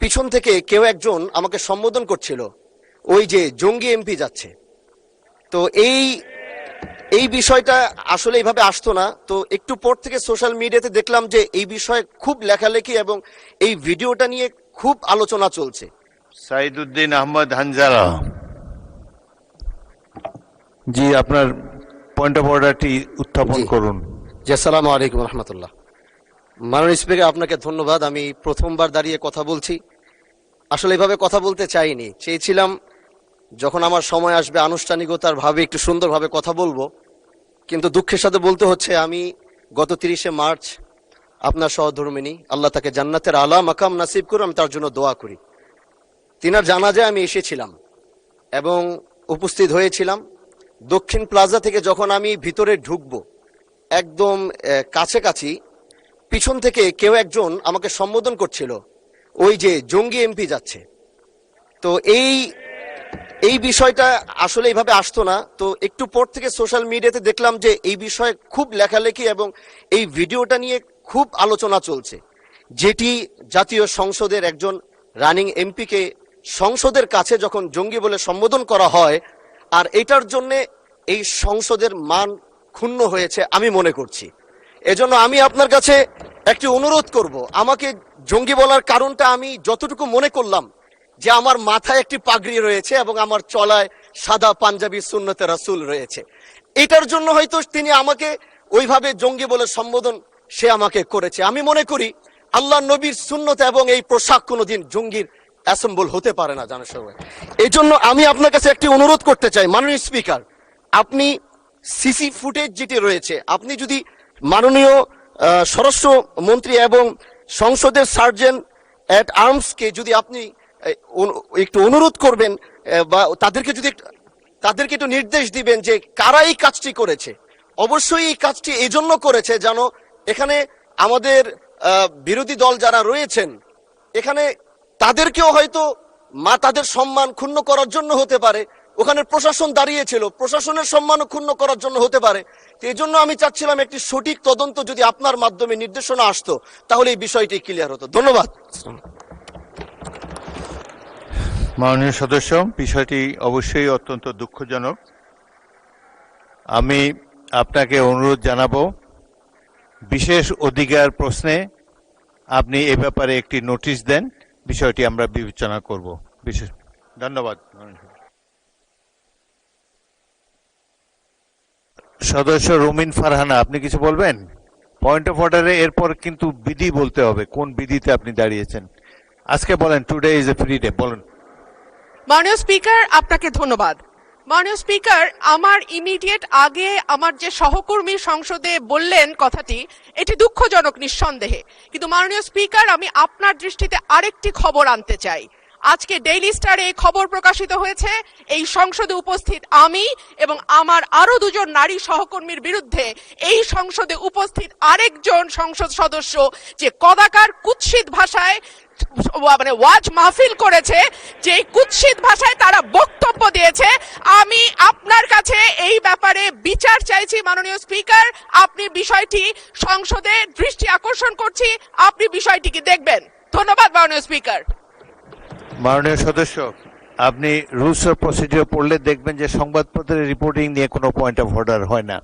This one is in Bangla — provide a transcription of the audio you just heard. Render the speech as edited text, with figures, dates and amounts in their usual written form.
পিছন থেকে কেউ একজন আমাকে সম্বোধন করছিল, ওই যে জঙ্গি এমপি যাচ্ছে। তো এই বিষয়টা আসলে এইভাবে আসতো না। তো একটু পর থেকে সোশ্যাল মিডিয়াতে দেখলাম যে এই বিষয়ে খুব লেখালেখি এবং এই ভিডিওটা নিয়ে খুব আলোচনা চলছে। সাইদুদ্দিন আহমদ হানজালা, জি আপনার পয়েন্ট অফ অর্ডারটি উত্থাপন করুন। জি, আসসালামু আলাইকুম রহমতুল্লাহ। মাননীয় স্পিকার, আপনাকে ধন্যবাদ। আমি প্রথমবার দাঁড়িয়ে কথা বলছি। আসলে এভাবে কথা বলতে চাইনি, চেয়েছিলাম যখন আমার সময় আসবে আনুষ্ঠানিকতার ভাবে একটু সুন্দরভাবে কথা বলবো। কিন্তু দুঃখের সাথে বলতে হচ্ছে, আমি গত 30শে মার্চ আপনার সহধর্মিনী, আল্লাহ তাকে জান্নাতের আলা মাকাম নাসিব করে, আমি তার জন্য দোয়া করি। তিনার জানাজায় আমি এসেছিলাম এবং উপস্থিত হয়েছিলাম। দক্ষিণ প্লাজা থেকে যখন আমি ভিতরে ঢুকবো, একদম কাছাকাছি পিছন থেকে কেউ একজন আমাকে সম্বোধন করছিল, ওই যে জঙ্গি এমপি যাচ্ছে। তো এই বিষয়টা আসলে এইভাবে আসতো না। তো একটু পর থেকে সোশ্যাল মিডিয়াতে দেখলাম যে এই বিষয়ে খুব লেখালেখি এবং এই ভিডিওটা নিয়ে খুব আলোচনা চলছে, যেটি জাতীয় সংসদের একজন রানিং এমপিকে সংসদের কাছে যখন জঙ্গি বলে সম্বোধন করা হয়, আর এটার জন্যে এই সংসদের মান ক্ষুণ্ণ হয়েছে আমি মনে করছি। এজন্য আমি আপনার কাছে একটি অনুরোধ করব, আমাকে জঙ্গি বলার কারণটা আমি যতটুকু মনে করলাম যে আমার মাথায় একটি পাগড়ি রয়েছে এবং আমার চলায় সাদা পাঞ্জাবি সুন্নতে রাসূল রয়েছে। এটার জন্য হয়তো তিনি আমাকে ওইভাবে জঙ্গি বলে সম্বোধন সে আমাকে করেছে। আমি মনে করি আল্লাহ নবীর সুন্নত এবং এই পোশাক কোনোদিন জঙ্গির অ্যাসেম্বল হতে পারে না জানার সবাই। এই জন্য আমি আপনার কাছে একটি অনুরোধ করতে চাই, মাননীয় স্পিকার, আপনি সিসি ফুটেজ যেটি রয়েছে, আপনি যদি মাননীয় স্বরাষ্ট্র মন্ত্রী এবং সংসদের সার্জেন্ট অ্যাট আর্মসকে যদি আপনি একটু অনুরোধ করবেন, বা তাদেরকে একটু নির্দেশ দিবেন যে কারা এই কাজটি করেছে। অবশ্যই এই কাজটি এই জন্য করেছে যেন এখানে আমাদের বিরোধী দল যারা রয়েছেন, এখানে তাদেরকেও হয়তো তাদের সম্মান ক্ষুণ্ণ করার জন্য হতে পারে। ওখানে প্রশাসন দাঁড়িয়েছিল, প্রশাসনের সম্মানও ক্ষুণ্ণ করার জন্য হতে পারে। এই জন্য আমি চাচ্ছিলাম একটি সঠিক তদন্ত যদি আপনার মাধ্যমে নির্দেশনা আসতো, তাহলে এই বিষয়টি ক্লিয়ার হতো। ধন্যবাদ। মাননীয় সদস্য, বিষয়টি অবশ্যই অত্যন্ত দুঃখজনক। আমি আপনাকে অনুরোধ জানাবো, বিশেষ অধিকার প্রশ্নে আপনি এ ব্যাপারে একটি নোটিশ দেন, বিষয়টি আমরা বিবেচনা করব। বিশেষ ধন্যবাদ। সদস্য রুমিন ফারহানা, আপনি কিছু বলবেন? পয়েন্ট অফ অর্ডারে এরপর কিন্তু বিধি বলতে হবে, কোন বিধিতে আপনি দাঁড়িয়েছেন আজকে বলেন। Today is a free day, বলেন। মাননীয় স্পিকার, আপনাকে ধন্যবাদ। মাননীয় স্পিকার, আমার ইমিডিয়েট আগে আমার যে সহকর্মী সংসদে বললেন কথাটি, এটি দুঃখজনক নিঃসন্দেহে। কিন্তু মাননীয় স্পিকার, আমি আপনার দৃষ্টিতে আরেকটি খবর আনতে চাই। আজকে ডেইলি স্টারে এই খবর প্রকাশিত হয়েছে, এই সংসদে উপস্থিত আমি এবং আমার আরো দুজন নারী সহকর্মীর বিরুদ্ধে এই সংসদে উপস্থিত আরেকজন সংসদ সদস্য যে কদাকার কুৎসিত ভাষায় ওয়াজ মাহফিল করেছে, যে কুৎসিত ভাষায় তারা বক্তব্য দিয়েছে, আমি আপনার কাছে এই ব্যাপারে বিচার চাইছি। মাননীয় স্পিকার, আপনি বিষয়টি সংসদে দৃষ্টি আকর্ষণ করছি, আপনি বিষয়টিকে দেখবেন। ধন্যবাদ মাননীয় স্পিকার। মাননীয় সদস্য, আপনি রুলস অফ প্রসিডিওর পড়লে দেখবেন যে সংবাদপত্রের রিপোর্টিং নিয়ে কোনো পয়েন্ট অফ অর্ডার হয় না।